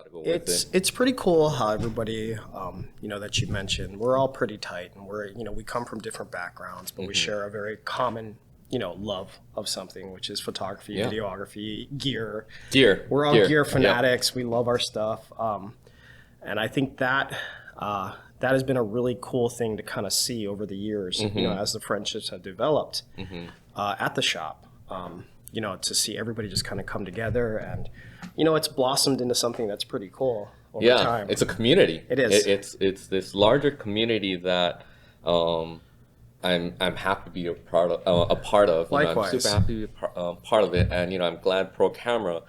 to go with it. It's pretty cool how everybody, that you mentioned, we're all pretty tight, and we come from different backgrounds, but we share a very common, love of something, which is photography, videography, gear. We're all gear fanatics. We love our stuff. And I think that has been a really cool thing to kind of see over the years, as the friendships have developed at the shop, to see everybody just kind of come together, and, it's blossomed into something that's pretty cool over time. It's a community. It is. It's this larger community that I'm happy to be a part of. Likewise. I'm super happy to be part of it, and I'm glad Pro Camera,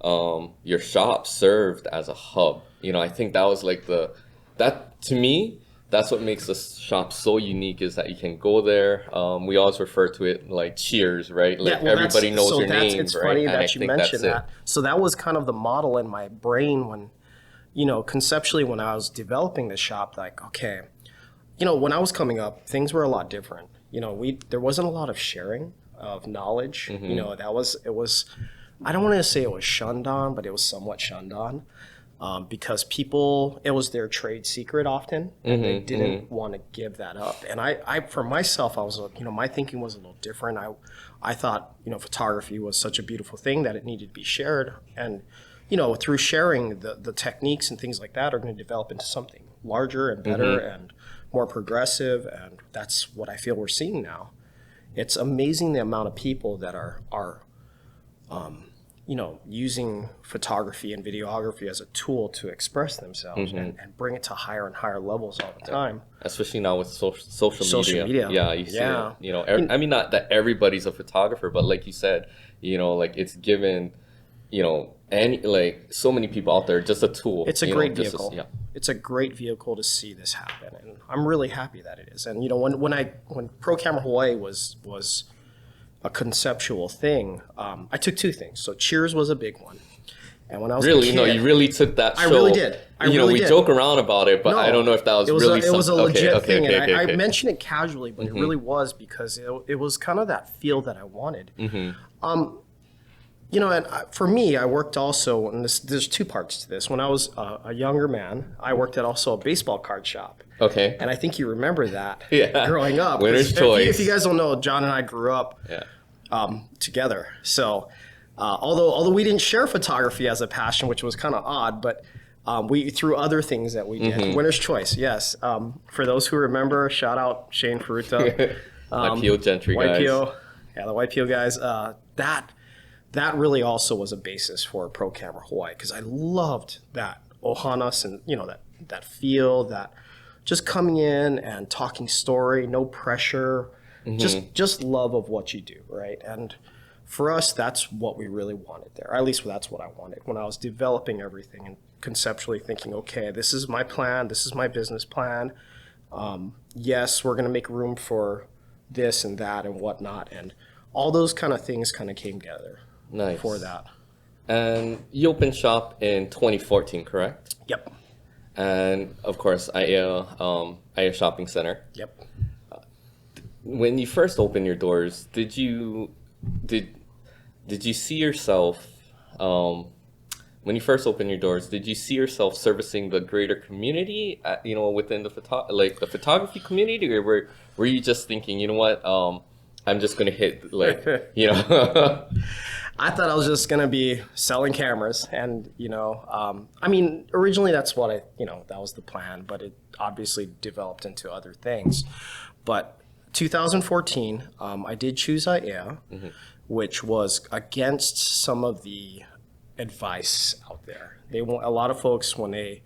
your shop served as a hub. I think that was like to me, that's what makes the shop so unique, is that you can go there. We always refer to it like Cheers, right? Like everybody knows your name, it's right? funny that you mentioned that. So that was kind of the model in my brain when, conceptually when I was developing the shop, like, okay, when I was coming up, things were a lot different. There wasn't a lot of sharing of knowledge. It was, I don't want to say it was shunned on, but it was somewhat shunned on. Because people, it was their trade secret often, and they didn't want to give that up. And I for myself, I was, my thinking was a little different. I thought, photography was such a beautiful thing that it needed to be shared. And, through sharing, the techniques and things like that are going to develop into something larger and better and more progressive. And that's what I feel we're seeing now. It's amazing the amount of people that are using photography and videography as a tool to express themselves and bring it to higher and higher levels all the time. Especially now with social media. Yeah, you see it. I mean, not that everybody's a photographer, but like you said, like it's given, so many people out there just a tool. It's a great vehicle. It's a great vehicle to see this happen, and I'm really happy that it is. And when Pro Camera Hawaii was a conceptual thing, I took two things. So Cheers was a big one. And when I was you really took that show. I really did. We joke around about it, but I don't know if that was really it was a legit thing. Okay. I mentioned it casually, but it really was, because it was kind of that feel that I wanted. And for me, I worked also, and there's two parts to this. When I was a younger man, I worked at also a baseball card shop. Okay. And I think you remember that growing up. Winner's choice. If you guys don't know, John and I grew up together. So although we didn't share photography as a passion, which was kind of odd, but we through other things that we did. Winner's choice, yes. For those who remember, shout out Shane Ferruta. YPO Gentry guys. YPO, the YPO guys. That really also was a basis for Pro Camera Hawaii, because I loved that ohanas and that feel, that just coming in and talking story, no pressure, just love of what you do, right? And for us, that's what we really wanted there. Or at least that's what I wanted when I was developing everything and conceptually thinking, okay, this is my plan, this is my business plan. Yes, we're going to make room for this and that and whatnot, and all those kind of things kind of came together. Nice. For that. And you opened shop in 2014, correct? Yep. And of course, Aya Shopping Center. Yep. When you first opened your doors, did you see yourself? When you first opened your doors, did you see yourself servicing the greater community? Within the photography community, or were you just thinking, I'm just gonna hit I thought I was just going to be selling cameras, and, originally that's what that was the plan, but it obviously developed into other things. But 2014, I did choose IA, which was against some of the advice out there. A lot of folks, when they,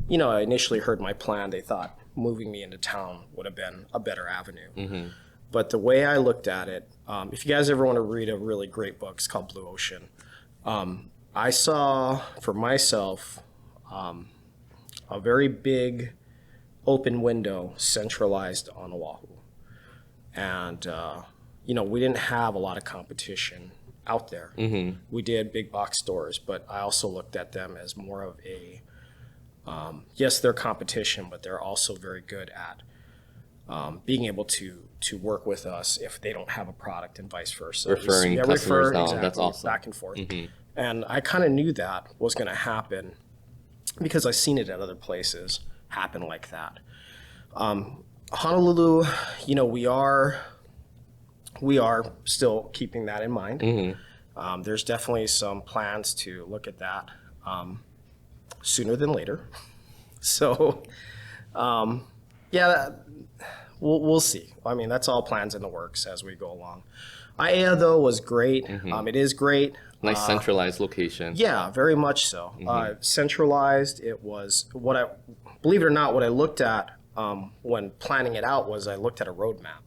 initially heard my plan, they thought moving me into town would have been a better avenue. But the way I looked at it, if you guys ever want to read a really great book, it's called Blue Ocean. I saw for myself a very big open window centralized on Oahu. And, we didn't have a lot of competition out there. We did big box stores, but I also looked at them as more of a, yes, they're competition, but they're also very good at being able to work with us if they don't have a product, and vice versa. Customers down. Exactly, that's awesome. Back and forth. And I kind of knew that was going to happen because I've seen it at other places happen like that. Honolulu, you know, we are still keeping that in mind. There's definitely some plans to look at that sooner than later. So, yeah, we'll see. I mean, that's all plans in the works as we go along. IAEA, though, was great. It is great. Nice centralized location. Yeah, very much so. Centralized. It was believe it or not, what I looked at when planning it out was I looked at a roadmap.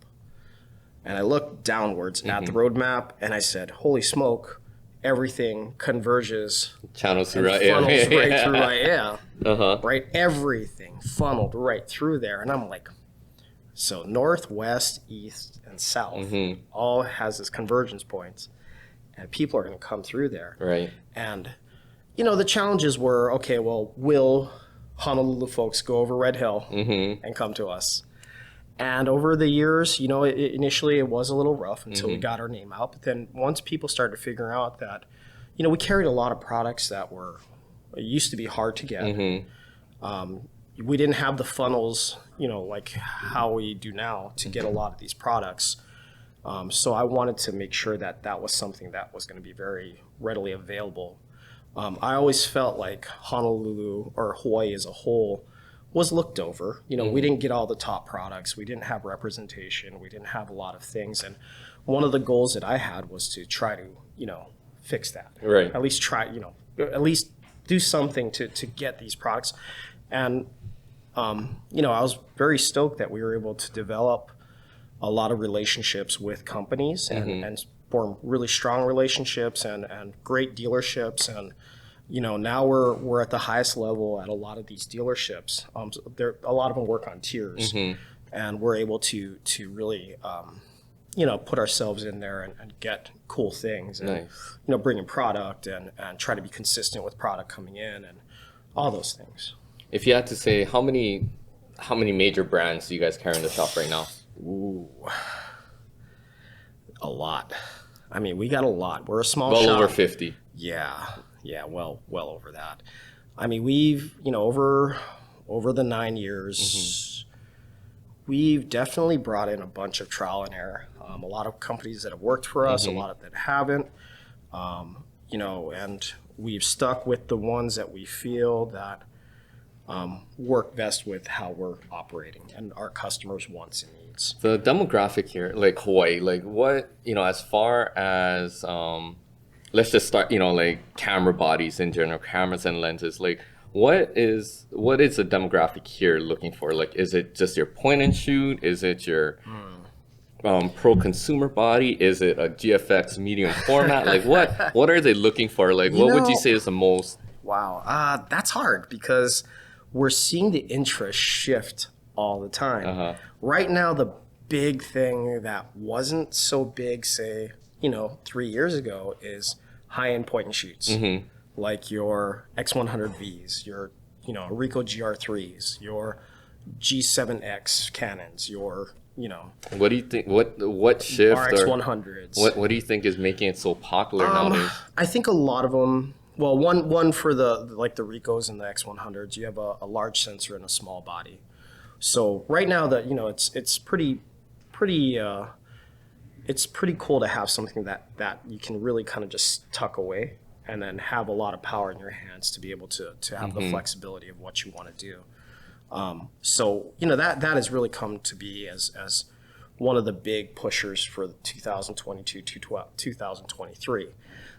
And I looked downwards at the roadmap and I said, holy smoke, everything converges. Channels through funnels right through IAEA. Right? Everything funneled right through there. And I'm like, so north, west, east, and south all has its convergence points. And people are going to come through there. Right. And, you know, the challenges were, okay, well, will Honolulu folks go over Red Hill and come to us? And over the years, you know, initially it was a little rough until we got our name out. But then once people started figuring out that, you know, we carried a lot of products that used to be hard to get. We didn't have the funnels, you know, like how we do now to get a lot of these products. So I wanted to make sure that that was something that was going to be very readily available. I always felt like Honolulu or Hawaii as a whole was looked over. You know, we didn't get all the top products. We didn't have representation. We didn't have a lot of things. And one of the goals that I had was to try to, you know, fix that. Right. At least try, you know, at least do something to get these products. And, you know, I was very stoked that we were able to develop a lot of relationships with companies and form really strong relationships and great dealerships. And, you know, now we're at the highest level at a lot of these dealerships. A lot of them work on tiers, and we're able to really, you know, put ourselves in there and get cool things, and you know, bring in product and try to be consistent with product coming in and all those things. If you had to say, how many major brands do you guys carry in the shop right now? Ooh, a lot. I mean, we got a lot. We're a small shop. Well over 50. Yeah, well over that. I mean, we've, you know, over the 9 years, we've definitely brought in a bunch of trial and error. A lot of companies that have worked for us, a lot of that haven't, you know, and we've stuck with the ones that we feel that work best with how we're operating and our customers' wants and needs. The demographic here, like Hawaii, like what, you know, as far as, let's just start, you know, like camera bodies in general, cameras and lenses, like what is the demographic here looking for? Like, is it just your point and shoot? Is it your pro consumer body? Is it a GFX medium format? Like what are they looking for? Like, what would you say is the most? Wow, that's hard because we're seeing the interest shift all the time. Right now, the big thing that wasn't so big, say, you know, 3 years ago is high-end point and shoots, like your X100Vs, your, you know, Ricoh GR3s, your G7X Canons, your, you know. What do you think? What shift? RX100s. What do you think is making it so popular nowadays? I think a lot of them. Well, one for the Ricos and the X100s, you have a large sensor and a small body. So right now, that, you know, it's pretty cool to have something that you can really kind of just tuck away and then have a lot of power in your hands to be able to have the flexibility of what you want to do. So, you know, that has really come to be as one of the big pushers for 2022 to 2023.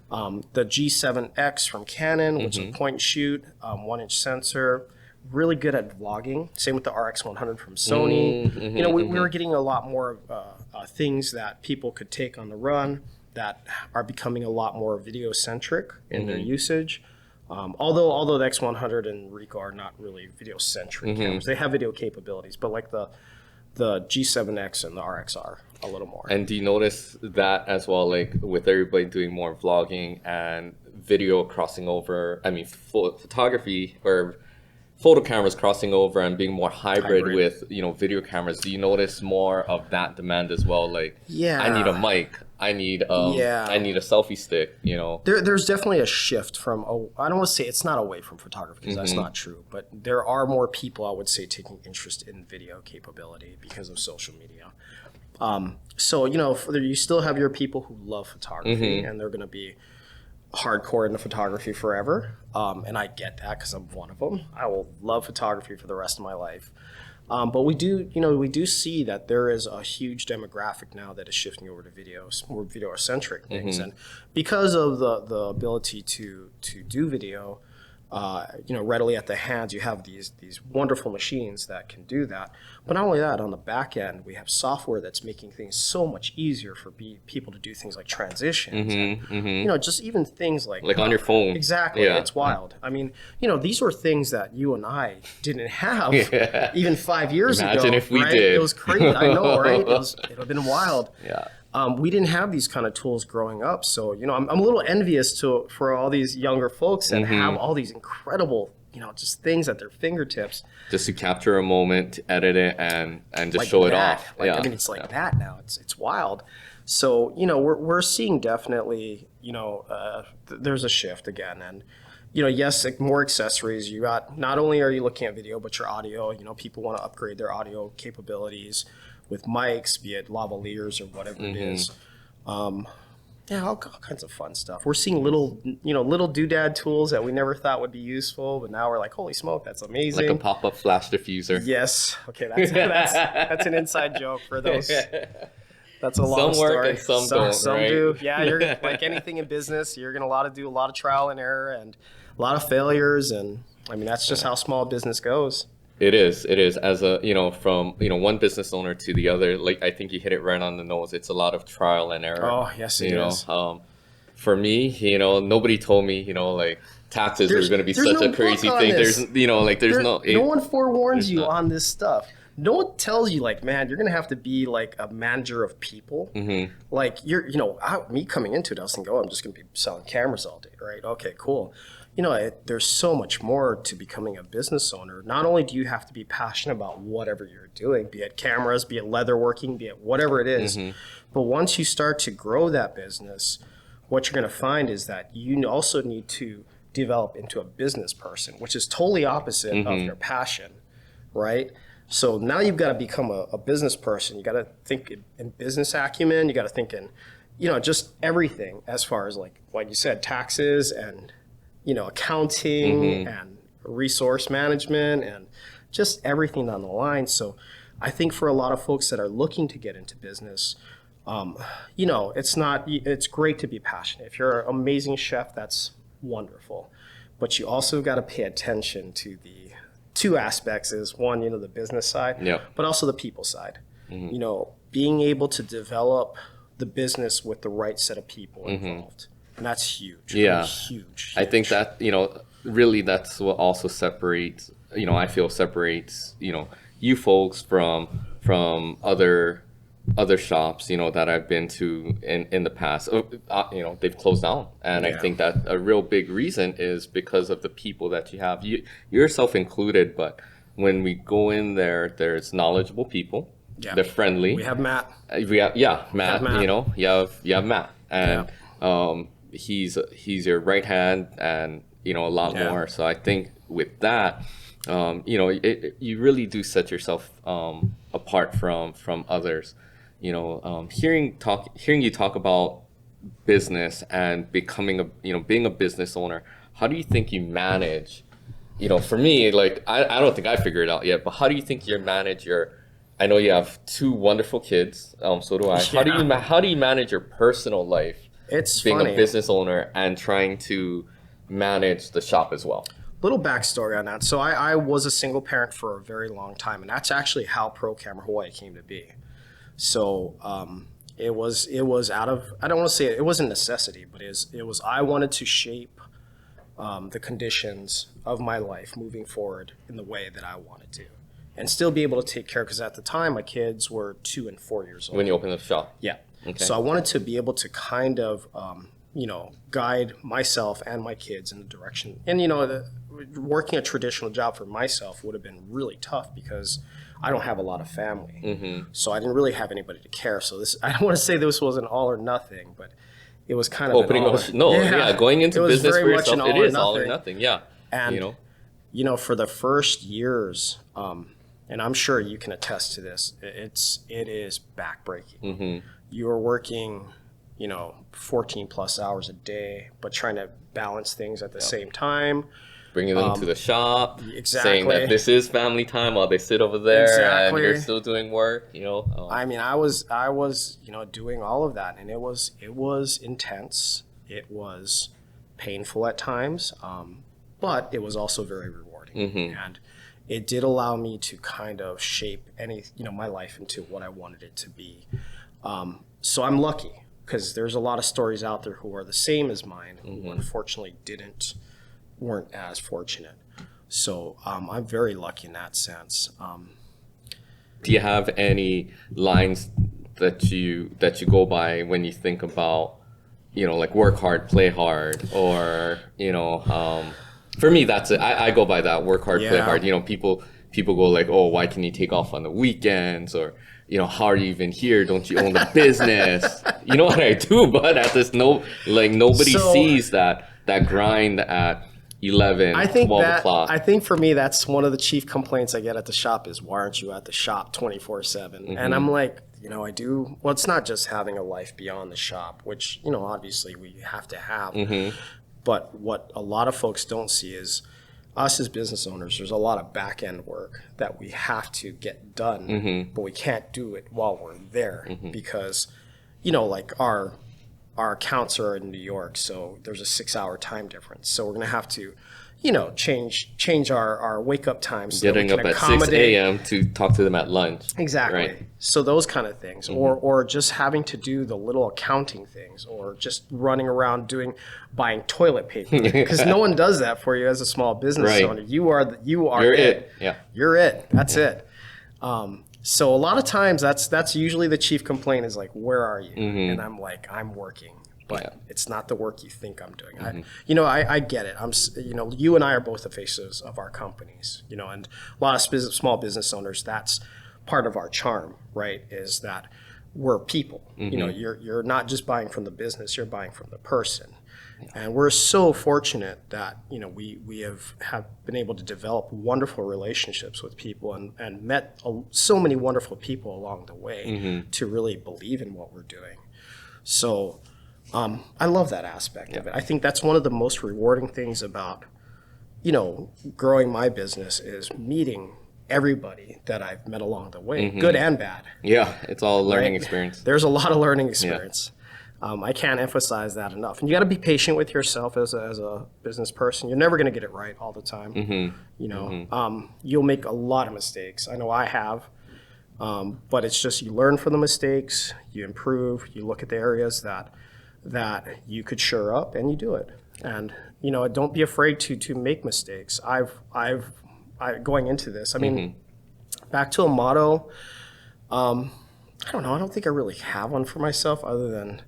The G7X from Canon, which is a point and shoot, 1-inch sensor, really good at vlogging. Same with the RX100 from Sony. You know, we were getting a lot more things that people could take on the run that are becoming a lot more video centric in their usage. Although the X100 and Ricoh are not really video centric cameras, they have video capabilities, but like the G7X and the RX are a little more. And do you notice that as well, like with everybody doing more vlogging and video crossing over, I mean, photography or photo cameras crossing over and being more hybrid Hybrid. with, video cameras, do you notice more of that demand as well? Like, I need a Yeah. mic, I need Yeah. I need a selfie stick, There's definitely a shift from, I don't want to say it's not away from photography because that's not true, but there are more people, I would say, taking interest in video capability because of social media. So, you still have your people who love photography and they're going to be hardcore into photography forever. And I get that because I'm one of them. I will love photography for the rest of my life. But we do see that there is a huge demographic now that is shifting over to videos, more video-centric things. And because of the ability to do video, readily at the hands, you have these wonderful machines that can do that. But not only that, on the back end, we have software that's making things so much easier for people to do things like transitions, and, just even things like on your phone. Exactly, Yeah. it's wild. I mean, these were things that you and I didn't have even 5 years ago. Imagine if we right? did. It was crazy. I know, right? It would have been wild. Yeah. We didn't have these kind of tools growing up, so I'm a little envious for all these younger folks that have all these incredible, just things at their fingertips. Just to capture a moment, edit it, and just Like show it that. off. Like, Yeah. I mean, it's like that now. It's wild. So we're seeing definitely there's a shift again, and yes, like more accessories. You got, not only are you looking at video, but your audio. People want to upgrade their audio capabilities with mics, be it lavaliers or whatever it is. Yeah, all kinds of fun stuff. We're seeing little doodad tools that we never thought would be useful, but now we're like, holy smoke, that's amazing. Like a pop-up flash diffuser. Yes. Okay, that's an inside joke for those. That's a long Some work story. and some don't, Some right? do. Yeah, you're like anything in business. You're gonna do a lot of trial and error and a lot of failures, and I mean that's just how small business goes. It is. As a, from, one business owner to the other, like, I think you hit it right on the nose. It's a lot of trial and error. Oh, yes, it is. For me, nobody told me, like, taxes were going to be There's such no a crazy book on thing. this. There's no one forewarns you not. on this stuff. No one tells you, like, man, you're gonna have to be like a manager of people. Like me coming into it, I was thinking, oh, I'm just gonna be selling cameras all day, right? Okay, cool. There's so much more to becoming a business owner. Not only do you have to be passionate about whatever you're doing, be it cameras, be it leatherworking, be it whatever it is, but once you start to grow that business, what you're going to find is that you also need to develop into a business person, which is totally opposite of your passion, right? So now you've got to become a business person. You got to think in business acumen. You got to think in, just everything as far as like you said, taxes and accounting and resource management and just everything on the line. So I think for a lot of folks that are looking to get into business, it's great to be passionate. If you're an amazing chef, that's wonderful. But you also got to pay attention to the two aspects is one, the business side, but also the people side. Being able to develop the business with the right set of people involved. And that's huge. Yeah. Huge. I think that, really that's what also separates, I feel separates, you folks from other shops, that I've been to in the past. They've closed down. And I think that a real big reason is because of the people that you have, yourself included. But when we go in there, there's knowledgeable people. Yeah. They're friendly. We have Matt. Matt. You have Matt. And he's your right hand and, a lot more. So I think with that, you really do set yourself apart from others. Hearing you talk about business and becoming being a business owner, how do you think you manage, for me, like, I don't think I figured it out yet, but how do you think you manage I know you have two wonderful kids, so do I. Yeah. How do you manage your personal life? It's being funny. A business owner and trying to manage the shop as well. Little backstory on that. So I was a single parent for a very long time, and that's actually how Pro Camera Hawaii came to be. So it was out of, I don't want to say it wasn't necessity, but it was I wanted to shape the conditions of my life moving forward in the way that I wanted to, and still be able to take care, because at the time my kids were 2 and 4 years old. When you opened the shop? Yeah. Okay. So I wanted to be able to kind of, guide myself and my kids in the direction. And, working a traditional job for myself would have been really tough because I don't have a lot of family. So I didn't really have anybody to care. So this, I don't want to say this was an all or nothing, but it was kind of Opening an all up, no, yeah, going into it was business very for much yourself, an it is all or nothing. Yeah. And You know, for the first years, and I'm sure you can attest to this, it is backbreaking. You are working, 14 plus hours a day, but trying to balance things at the same time. bringing them to the shop, exactly. saying that this is family time while they sit over there Exactly. and you're still doing work, I mean, I was, doing all of that, and it was intense. It was painful at times, but it was also very rewarding, and it did allow me to kind of shape my life into what I wanted it to be. So I'm lucky because there's a lot of stories out there who are the same as mine, who unfortunately weren't as fortunate. So I'm very lucky in that sense. Do you have any lines that you go by when you think about, like work hard, play hard, or for me that's it. I go by that, work hard, play hard. People go like, oh, why can you take off on the weekends, or how are you even here? Don't you own the business? You know what I do, but at this nobody sees that grind at 11, 12 o'clock. I think for me, that's one of the chief complaints I get at the shop is, why aren't you at the shop 24/7? And I'm like, I do. Well, it's not just having a life beyond the shop, which, obviously we have to have. But what a lot of folks don't see is us as business owners, there's a lot of back end work that we have to get done, but we can't do it while we're there because, like our accounts are in New York, so there's a 6-hour time difference. So we're going to have to, change our wake up times. So Getting up at 6 a.m. to talk to them at lunch. Exactly. Right? So those kind of things, or just having to do the little accounting things, or just running around buying toilet paper, because no one does that for you as a small business owner. You're it. Yeah. You're it. That's it. So a lot of times that's usually the chief complaint is like, where are you? And I'm like, I'm working, but it's not the work you think I'm doing. I get it. You and I are both the faces of our companies, and a lot of small business owners, that's part of our charm, right? Is that we're people, you're not just buying from the business, you're buying from the person. And we're so fortunate that, we have been able to develop wonderful relationships with people and met so many wonderful people along the way to really believe in what we're doing. So I love that aspect of it. I think that's one of the most rewarding things about, growing my business is meeting everybody that I've met along the way, good and bad. Yeah, it's all a learning experience. There's a lot of learning experience. I can't emphasize that enough. And you got to be patient with yourself as a business person. You're never going to get it right all the time. You'll make a lot of mistakes. I know I have. But it's just you learn from the mistakes, you improve, you look at the areas that you could shore up, and you do it. And don't be afraid to make mistakes. I've going into this. I mean, back to a motto. I don't know. I don't think I really have one for myself other than.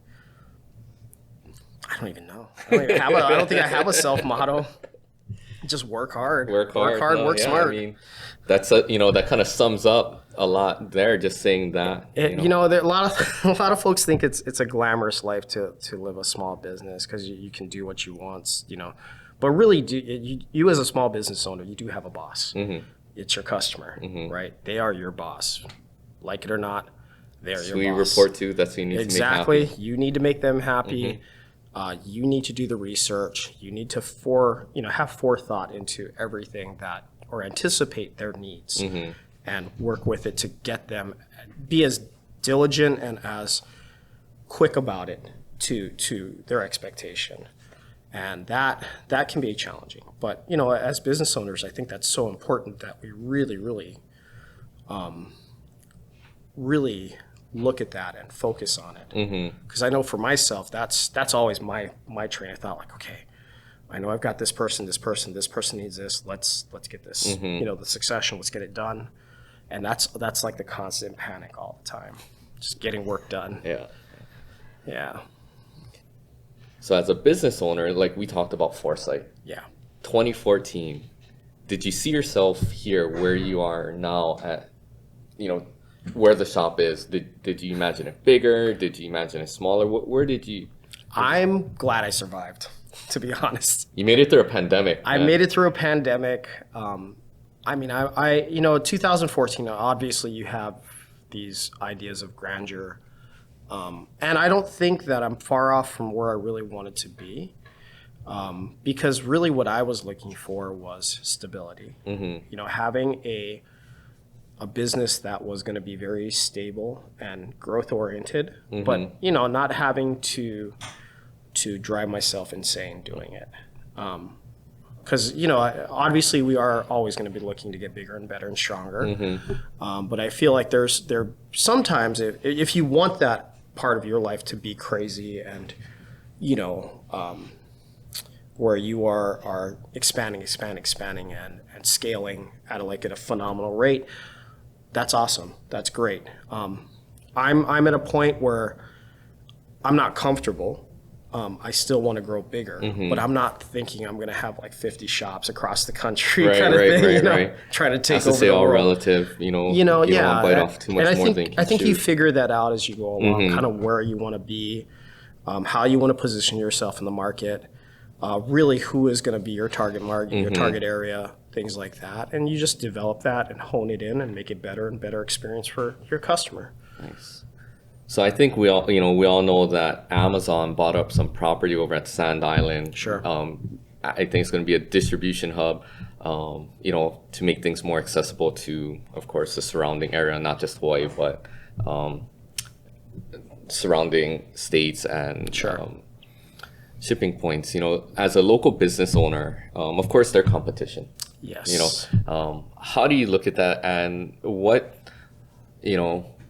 I don't even know. I don't think I have a self motto. Just work hard. Work smart. I mean, that's that kind of sums up a lot there. Just saying that. There a lot of folks think it's a glamorous life to live a small business because you can do what you want. But really, you as a small business owner, you do have a boss. It's your customer, right? They are your boss, like it or not. They're your boss. You report to. That's who you need to make happy. Exactly. You need to make them happy. You need to do the research. You need to have forethought into everything or anticipate their needs and work with it to get them, be as diligent and as quick about it to their expectation. And that can be challenging. But, as business owners, I think that's so important that we really, really, really look at that and focus on it. Because I know for myself, that's always my train of thought. Like, okay, I know I've got this person needs this. Let's get this. The succession. Let's get it done. And that's like the constant panic all the time, just getting work done. Yeah. So as a business owner, like we talked about foresight. Yeah. 2014, did you see yourself here where you are now at, where the shop is? Did you imagine it bigger? Did you imagine it smaller? Where did you? I'm glad I survived, to be honest. You made it through a pandemic. I man. made it through a pandemic. I mean, 2014, obviously you have these ideas of grandeur. And I don't think that I'm far off from where I really wanted to be. Because really what I was looking for was stability. Having a business that was going to be very stable and growth oriented, but not having to drive myself insane doing it. Because obviously we are always going to be looking to get bigger and better and stronger. But I feel like there sometimes if you want that part of your life to be crazy and where you are expanding and scaling at a phenomenal rate, that's awesome. That's great. I'm at a point where I'm not comfortable. I still want to grow bigger, but I'm not thinking I'm going to have like 50 shops across the country kind of thing. Right. Trying to take As over to say, the all world. relative. You don't want to bite off too much more than you can I think you chew. figure that out as you go along, kind of where you want to be, how you want to position yourself in the market, really who is going to be your target market, your target area, things like that. And you just develop that and hone it in and make it better and better experience for your customer. Nice. So I think we all know that Amazon bought up some property over at Sand Island. Sure. I think it's going to be a distribution hub, to make things more accessible to, of course, the surrounding area, not just Hawaii, but surrounding states and shipping points. As a local business owner, of course, they're competition. Yes. How do you look at that, and what,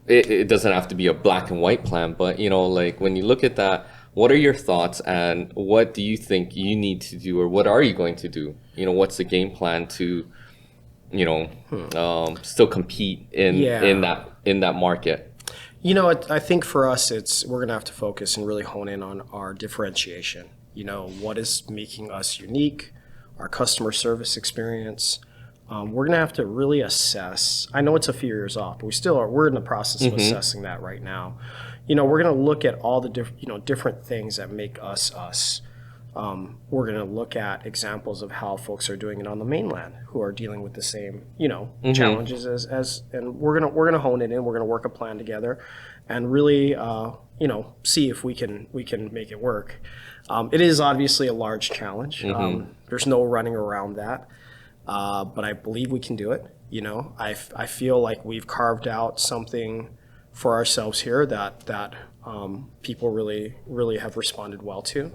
it doesn't have to be a black and white plan, but like when you look at that, what are your thoughts and what do you think you need to do, or what are you going to do? What's the game plan to, still compete in that market? I think for us, we're going to have to focus and really hone in on our differentiation. What is making us unique, our customer service experience. We're going to have to really assess. I know it's a few years off, but we're in the process of assessing that right now. We're going to look at all the different things that make us us. We're going to look at examples of how folks are doing it on the mainland who are dealing with the same, challenges and we're going to hone it in. We're going to work a plan together and really, see if we can make it work. It is obviously a large challenge. There's no running around that. But I believe we can do it. I feel like we've carved out something for ourselves here that people really, really have responded well to.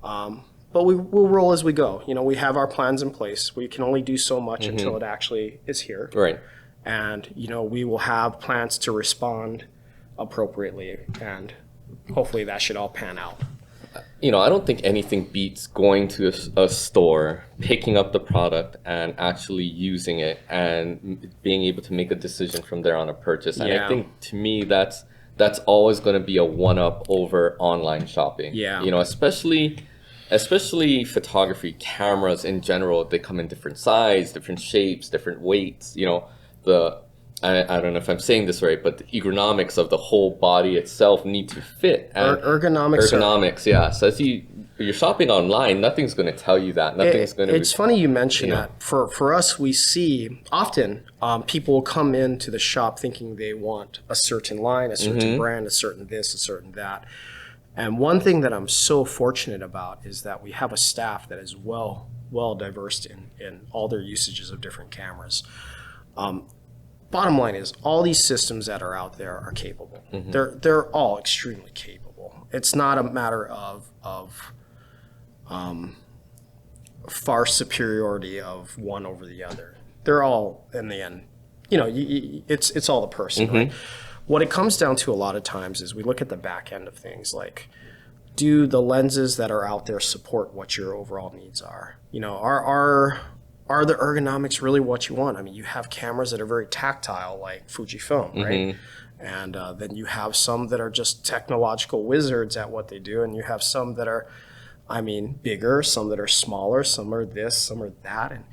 But we'll roll as we go. We have our plans in place. We can only do so much until it actually is here. Right. And, we will have plans to respond appropriately. And hopefully that should all pan out. I don't think anything beats going to a store, picking up the product and actually using it and being able to make a decision from there on a purchase. And I think to me, that's always going to be a one-up over online shopping. Yeah. Especially photography, cameras in general, they come in different sizes, different shapes, different weights. I don't know if I'm saying this right, but the ergonomics of the whole body itself need to fit. And ergonomics, yeah. So as you're shopping online, nothing's going to tell you that. It's funny you mention that. For us, we see often people will come into the shop thinking they want a certain line, a certain brand, a certain this, a certain that. And one thing that I'm so fortunate about is that we have a staff that is well diverse in all their usages of different cameras. Bottom line is all these systems that are out there are capable. They're all extremely capable. It's not a matter of far superiority of one over the other. They're all in the end, it's all the person, right? What it comes down to a lot of times is we look at the back end of things, like, do the lenses that are out there support what your overall needs are? Are the ergonomics really what you want? I mean, you have cameras that are very tactile, like Fujifilm, right? And then you have some that are just technological wizards at what they do, and you have some that are, I mean, bigger, some that are smaller, some are this, some are that. And,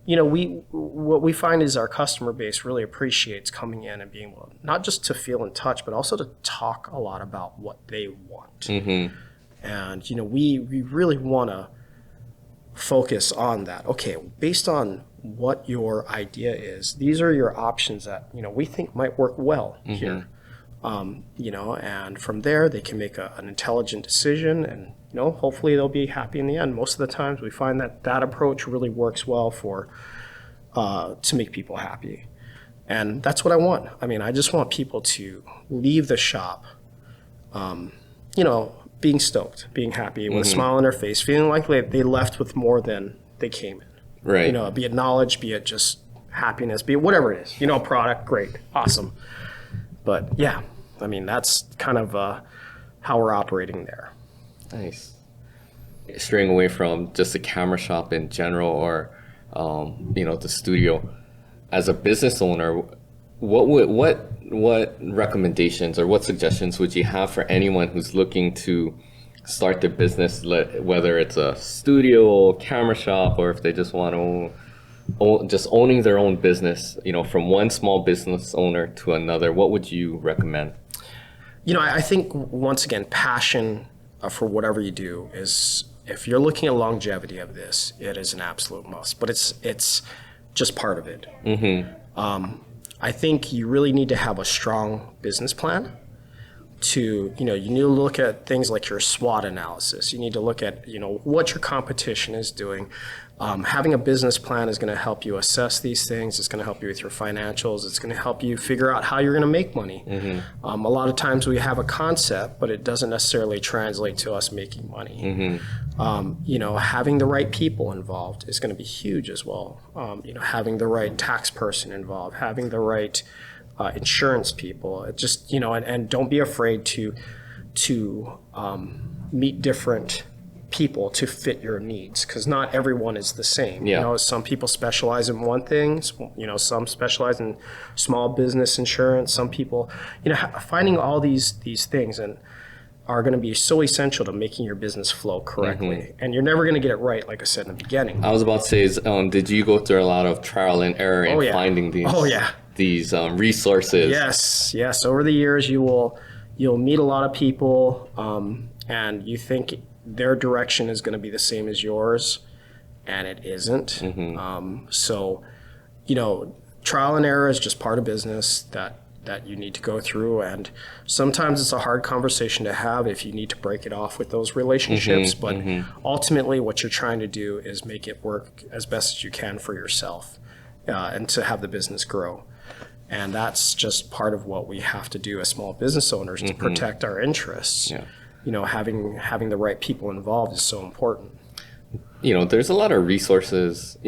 what we find is our customer base really appreciates coming in and being able not just to feel in touch, but also to talk a lot about what they want. Mm-hmm. And, we really want to focus on that. Okay, based on what your idea is, these are your options that, we think might work well here. And from there they can make an intelligent decision, and hopefully they'll be happy in the end. Most of the times we find that approach really works well for to make people happy, and that's what I want. I mean, I just want people to leave the shop being stoked, being happy, with a smile on their face, feeling like they left with more than they came in. Right. Be it knowledge, be it just happiness, be it whatever it is. Product, great, awesome. But yeah, I mean, that's kind of how we're operating there. Nice. Straying away from just the camera shop in general, or the studio, as a business owner, what recommendations or what suggestions would you have for anyone who's looking to start their business, whether it's a studio, camera shop, or if they just want to just owning their own business, from one small business owner to another? What would you recommend? I think, once again, passion for whatever you do is, if you're looking at longevity of this, it is an absolute must, but it's just part of it. Mm-hmm. I think you really need to have a strong business plan. You need to look at things like your SWOT analysis. You need to look at, what your competition is doing. Having a business plan is going to help you assess these things. It's going to help you with your financials. It's going to help you figure out how you're going to make money. Mm-hmm. A lot of times we have a concept, but it doesn't necessarily translate to us making money. Mm-hmm. Having the right people involved is going to be huge as well. Having the right tax person involved, having the right insurance people. It just, and don't be afraid to meet different people to fit your needs, because not everyone is the same. Yeah. Some people specialize in one thing, some specialize in small business insurance, some people, finding all these things and are going to be so essential to making your business flow correctly. Mm-hmm. And you're never going to get it right, like I said in the beginning. I was about to say, did you go through a lot of trial and error in finding these resources? Yes. Over the years, you'll meet a lot of people, and you think their direction is going to be the same as yours, and it isn't. Mm-hmm. So, trial and error is just part of business that you need to go through, and sometimes it's a hard conversation to have if you need to break it off with those relationships. Mm-hmm. But ultimately, what you're trying to do is make it work as best as you can for yourself, and to have the business grow. And that's just part of what we have to do as small business owners to protect our interests. Yeah. Having the right people involved is so important. There's a lot of resources.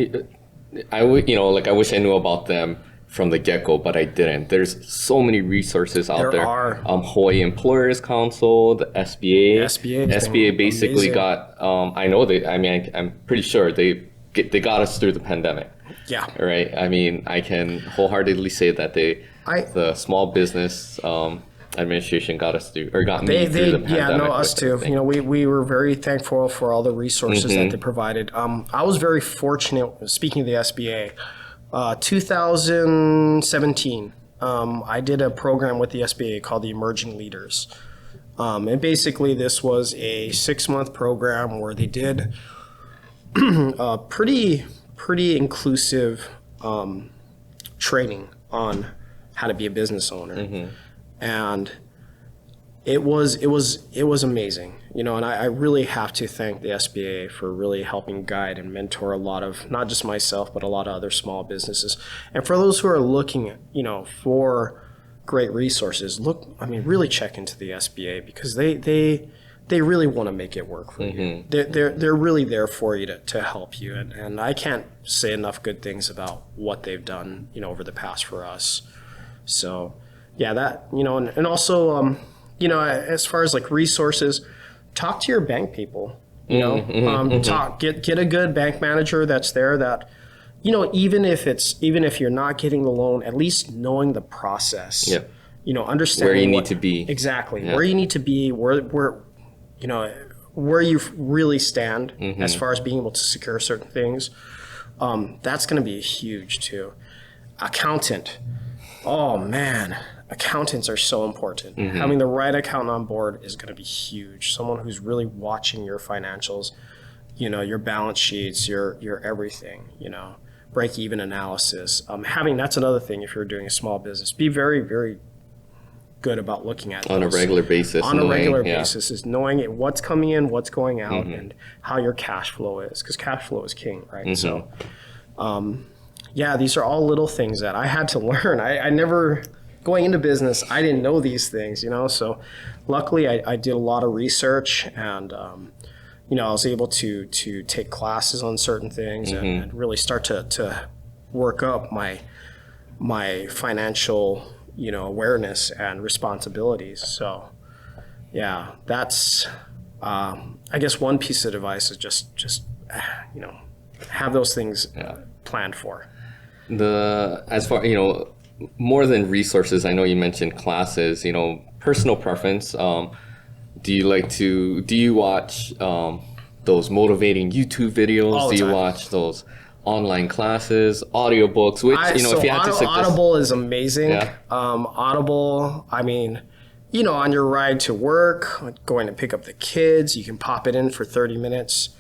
I wish I knew about them from the get-go, but I didn't. There's so many resources out there. There are. Hawaii Employers Council, the SBA. SBA basically got. I'm pretty sure they got us through the pandemic. Yeah. Right. I mean, I can wholeheartedly say that the Small Business Administration got us through, or got me through the pandemic. Yeah, no, us too. We were very thankful for all the resources that they provided. I was very fortunate. Speaking of the SBA, 2017, I did a program with the SBA called the Emerging Leaders, and basically this was a 6-month program where they did pretty inclusive training on how to be a business owner. And it was amazing, and I really have to thank the SBA for really helping guide and mentor a lot of, not just myself, but a lot of other small businesses. And for those who are looking, for great resources, really check into the SBA, because they really want to make it work for you. They're really there for you to help you. And I can't say enough good things about what they've done, over the past for us. So yeah, that, and also, as far as like resources, talk to your bank people, get a good bank manager that's there that, even if you're not getting the loan, at least knowing the process, understanding where you need to be. Exactly. Yeah. Where you need to be, where where you really stand as far as being able to secure certain things. That's going to be huge too. Accountant. Oh man, accountants are so important. Having the right accountant on board is going to be huge. Someone who's really watching your financials, you know, your balance sheets, your everything, you know, break-even analysis. That's another thing if you're doing a small business. Be very, very good about looking at on a regular basis. On a regular basis is knowing what's coming in, what's going out, and how your cash flow is, because cash flow is king, right? So, yeah, these are all little things that I had to learn. I never, going into business, I didn't know these things, you know. So, luckily, I did a lot of research, and you know, I was able to take classes on certain things and really start to work up my financial, you know, awareness and responsibilities. So, yeah, that's, I guess one piece of advice is just you know, have those things planned for. As far, you know, more than resources, I know you mentioned classes, you know, personal preference. Do you watch those motivating YouTube videos? All the Do you time. watch those online classes, audiobooks, which, you know, if you had to suggest... Audible is amazing. Yeah. Audible, I mean, you know, on your ride to work, going to pick up the kids, you can pop it in for 30 minutes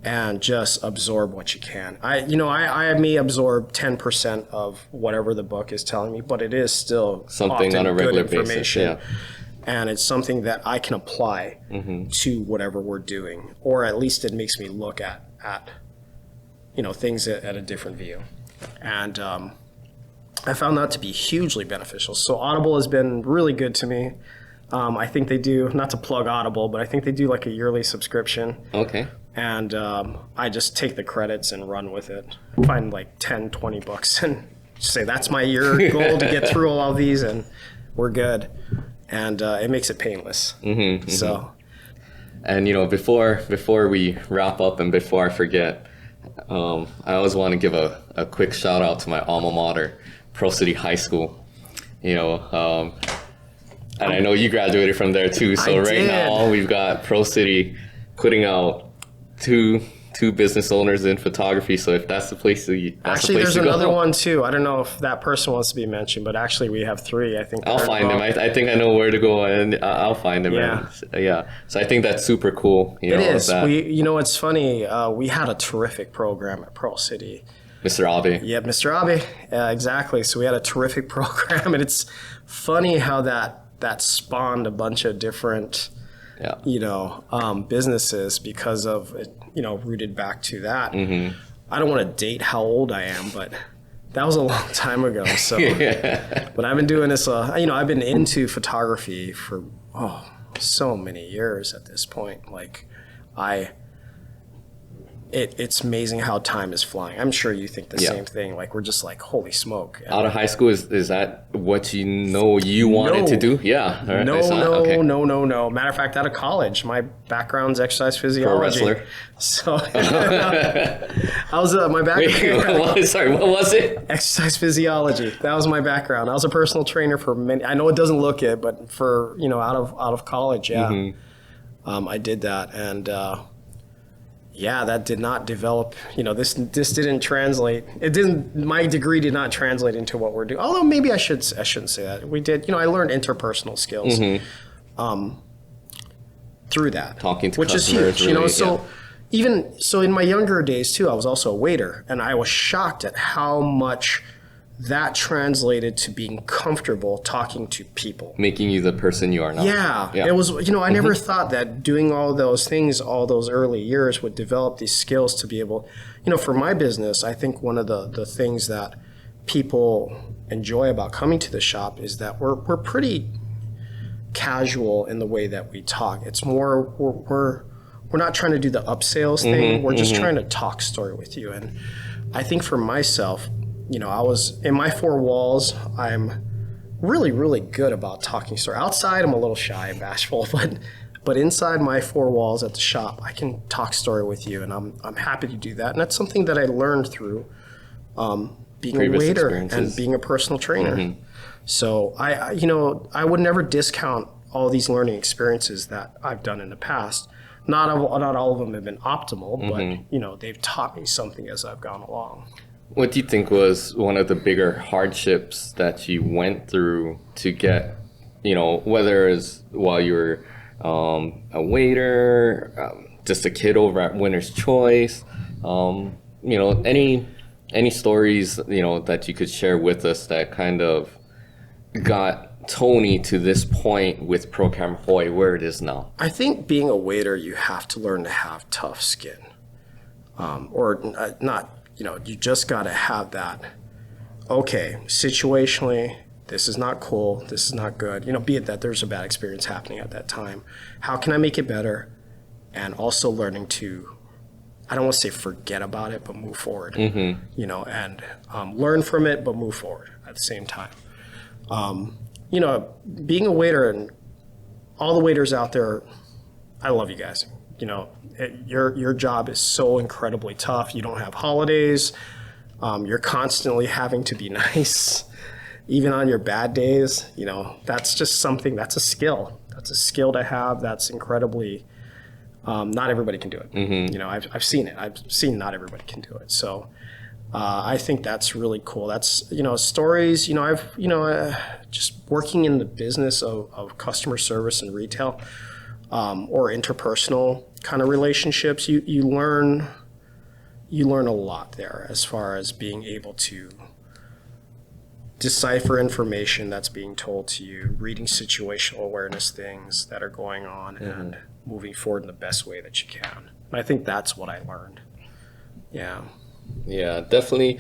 and just absorb what you can. I may absorb 10% of whatever the book is telling me, but it is still something on a regular basis. Yeah. And it's something that I can apply to whatever we're doing, or at least it makes me look at you know, things at a different view. And I found that to be hugely beneficial. So Audible has been really good to me. I think they do, not to plug Audible, but I think they do like a yearly subscription. Okay. And I just take the credits and run with it. I find like 10, 20 bucks and say that's my year goal to get through all of these, and we're good. And it makes it painless. So. And, you know, before we wrap up and before I forget, I always want to give a quick shout out to my alma mater, Pro City High School. You know, and I know you graduated from there too. So right now we've got Pro City putting out two business owners in photography. So if that's the place to actually, there's another one too. I don't know if that person wants to be mentioned, but actually we have three. I think I'll find them. I think I know where to go, and I'll find them. Yeah. Yeah. So I think that's super cool. You know, it is. You know, it's funny. We had a terrific program at Pearl City. Mr. Abe. Yeah, Mr. Abe. Exactly. So we had a terrific program, and it's funny how that spawned a bunch of different, you know, businesses because of it, you know, rooted back to that. I don't want to date how old I am, but that was a long time ago. So, but I've been doing this, you know, I've been into photography for, so many years at this point. Like it's amazing how time is flying. I'm sure you think the same thing. Like, we're just like, holy smoke. Out of high school, is that what you know you wanted to do? Yeah. All right. No. Matter of fact, out of college, my background's exercise physiology. Pro wrestler. So I was my background. Sorry, what was it? Exercise physiology. That was my background. I was a personal trainer for many. I know it doesn't look it, but for, you know, out of college, I did that, and that did not develop. You know, this didn't translate. It didn't. My degree did not translate into what we're doing. Although maybe I shouldn't say that. We did. You know, I learned interpersonal skills through that, talking to which customers, is huge. Really, you know, so in my younger days too, I was also a waiter, and I was shocked at how much that translated to being comfortable talking to people. Making you the person you are now. Yeah. It was, you know, I never thought that doing all those things all those early years would develop these skills to be able, you know, for my business, I think one of the things that people enjoy about coming to the shop is that we're pretty casual in the way that we talk. It's more, we're not trying to do the upsales thing. We're just trying to talk story with you. And I think for myself, you know, I was in my four walls. I'm really, really good about talking story. Outside, I'm a little shy and bashful, but inside my four walls at the shop, I can talk story with you, and I'm happy to do that. And that's something that I learned through being previous a waiter experiences. and being a personal trainer. So I would never discount all these learning experiences that I've done in the past. not all of them have been optimal, but they've taught me something as I've gone along. What do you think was one of the bigger hardships that you went through to get, whether it's while you were a waiter, just a kid over at Winner's Choice, any stories, that you could share with us that kind of got Tony to this point with Program Hoy where it is now? I think being a waiter, you have to learn to have tough skin. You just got to have that, okay, situationally, this is not cool, this is not good. Be it that there's a bad experience happening at that time. How can I make it better? And also learning to, I don't want to say forget about it, but move forward, and learn from it, but move forward at the same time. Being a waiter, and all the waiters out there, I love you guys. Your job is so incredibly tough. You don't have holidays. You're constantly having to be nice, even on your bad days. That's just something, that's a skill. That's a skill to have. That's incredibly, not everybody can do it. I've seen it. I've seen not everybody can do it. So I think that's really cool. That's, stories, I've, just working in the business of customer service and retail, or interpersonal kind of relationships, you learn a lot there as far as being able to decipher information that's being told to you, reading situational awareness things that are going on, and moving forward in the best way that you can. And I think that's what I learned. Yeah. Yeah, definitely.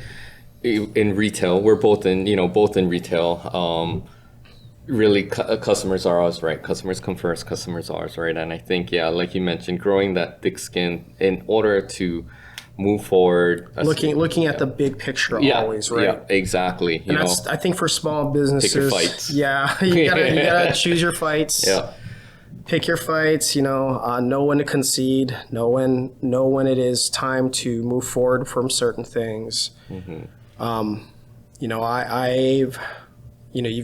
In retail, we're both in retail. Really, customers are ours, right? Customers come first, customers are ours, right? And I think, like you mentioned, growing that thick skin in order to move forward. Looking at the big picture always, right? Yeah, exactly. And that's, I think, for small businesses. Pick your fights. Yeah, you gotta choose your fights. Yeah. Pick your fights, know when to concede, know when it is time to move forward from certain things. You've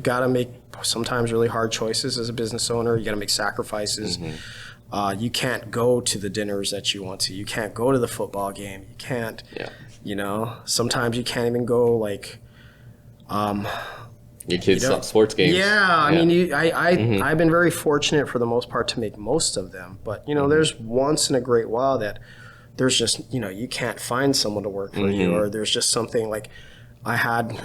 got to make sometimes really hard choices as a business owner. You got to make sacrifices. You can't go to the dinners that you want to. You can't go to the football game. You can't, sometimes you can't even go your kids' sports games. Yeah, I mean, I've been very fortunate for the most part to make most of them. But, there's once in a great while that there's just, you can't find someone to work for you, or there's just something like I had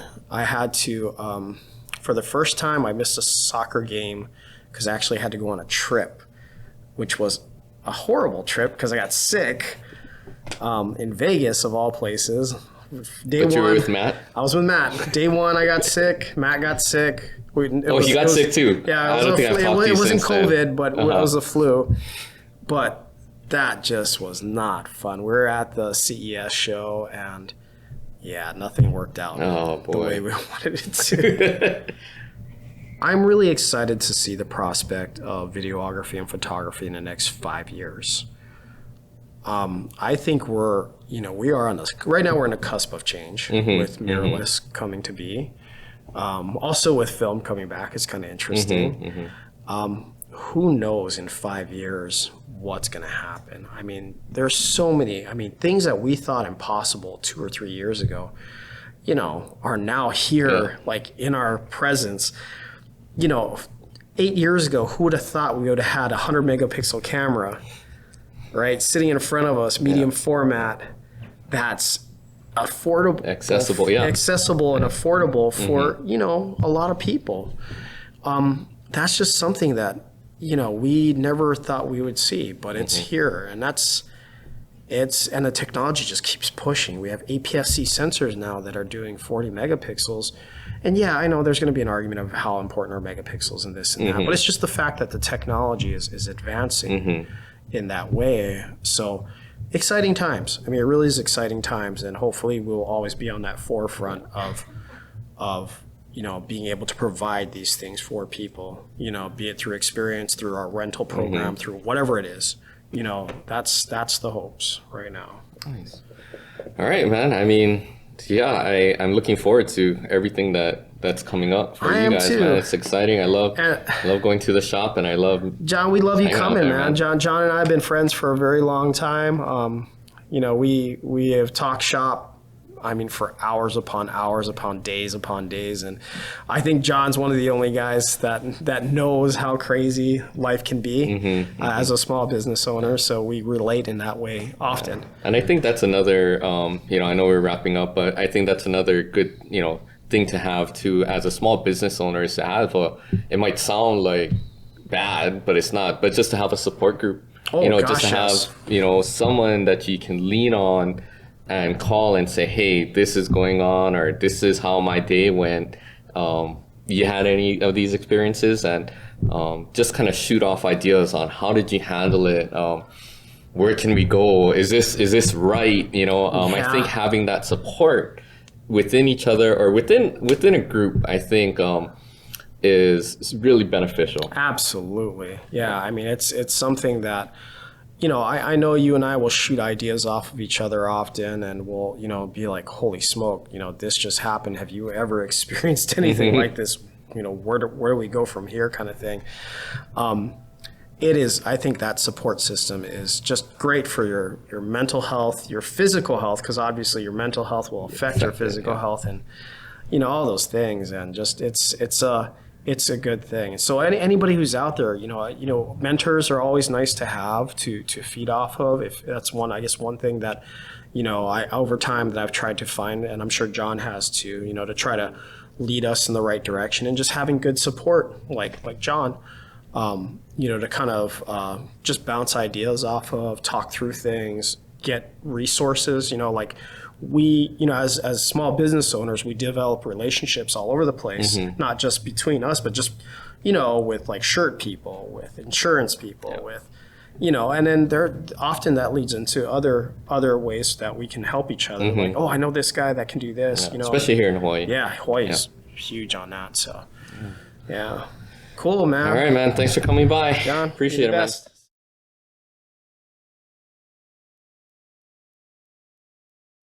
to, for the first time, I missed a soccer game because I actually had to go on a trip, which was a horrible trip because I got sick in Vegas, of all places. You were with Matt? I was with Matt. Day one, I got sick. Matt got sick. He got sick too. Yeah, it wasn't COVID, but it was a flu. But that just was not fun. We were at the CES show, and nothing worked out the way we wanted it to. I'm really excited to see the prospect of videography and photography in the next 5 years. I think we are right now we're on the cusp of change with mirrorless coming to be. Also with film coming back, it's kind of interesting. Who knows in 5 years what's going to happen? I mean, there's so many, things that we thought impossible 2 or 3 years ago, are now here, in our presence. 8 years ago, who would have thought we would have had a 100 megapixel camera, right, sitting in front of us, medium format, that's affordable, accessible and affordable for a lot of people. That's just something that we never thought we would see, but it's here, and and the technology just keeps pushing. We have APS-C sensors now that are doing 40 megapixels. And I know there's going to be an argument of how important are megapixels and this and that, but it's just the fact that the technology is advancing in that way. So exciting times. It really is exciting times, and hopefully we'll always be on that forefront of being able to provide these things for people, be it through experience, through our rental program, through whatever it is. That's the hopes right now. Nice. All right, man. I'm looking forward to everything that that's coming up for I you am guys, too. man. It's exciting. I love going to the shop, and I love John, we love you hanging out coming, there, man. John and I have been friends for a very long time. We have talked shop. I mean, for hours upon days, and I think John's one of the only guys that knows how crazy life can be as a small business owner. So we relate in that way often. And I think that's another, I know we're wrapping up, but I think that's another good, thing to have too as a small business owner is to have it might sound like bad, but it's not, but just to have a support group, just to have, someone that you can lean on and call and say, hey, this is going on, or this is how my day went. You had any of these experiences? And just kind of shoot off ideas on how did you handle it? Where can we go? Is this right? I think having that support within each other or within a group, I think is really beneficial. Absolutely. Yeah. I mean, it's something that, I know you and I will shoot ideas off of each other often, and we'll, be like, holy smoke, this just happened. Have you ever experienced anything like this? Where do we go from here kind of thing? I think that support system is just great for your mental health, your physical health, because obviously your mental health will affect your physical health and, all those things. And just, it's a good thing. So anybody who's out there, mentors are always nice to have to feed off of. If that's one thing that, I over time that I've tried to find, and I'm sure John has too, to try to lead us in the right direction, and just having good support like John, to kind of just bounce ideas off of, talk through things, get resources, we, as small business owners, we develop relationships all over the place, not just between us, but just, with like shirt people, with insurance people, with, and then often that leads into other ways that we can help each other. Like, oh, I know this guy that can do this, Especially here in Hawaii. Yeah, Hawaii's huge on that. So, yeah. Cool, man. All right, man. Thanks for coming by. John, Appreciate it, man.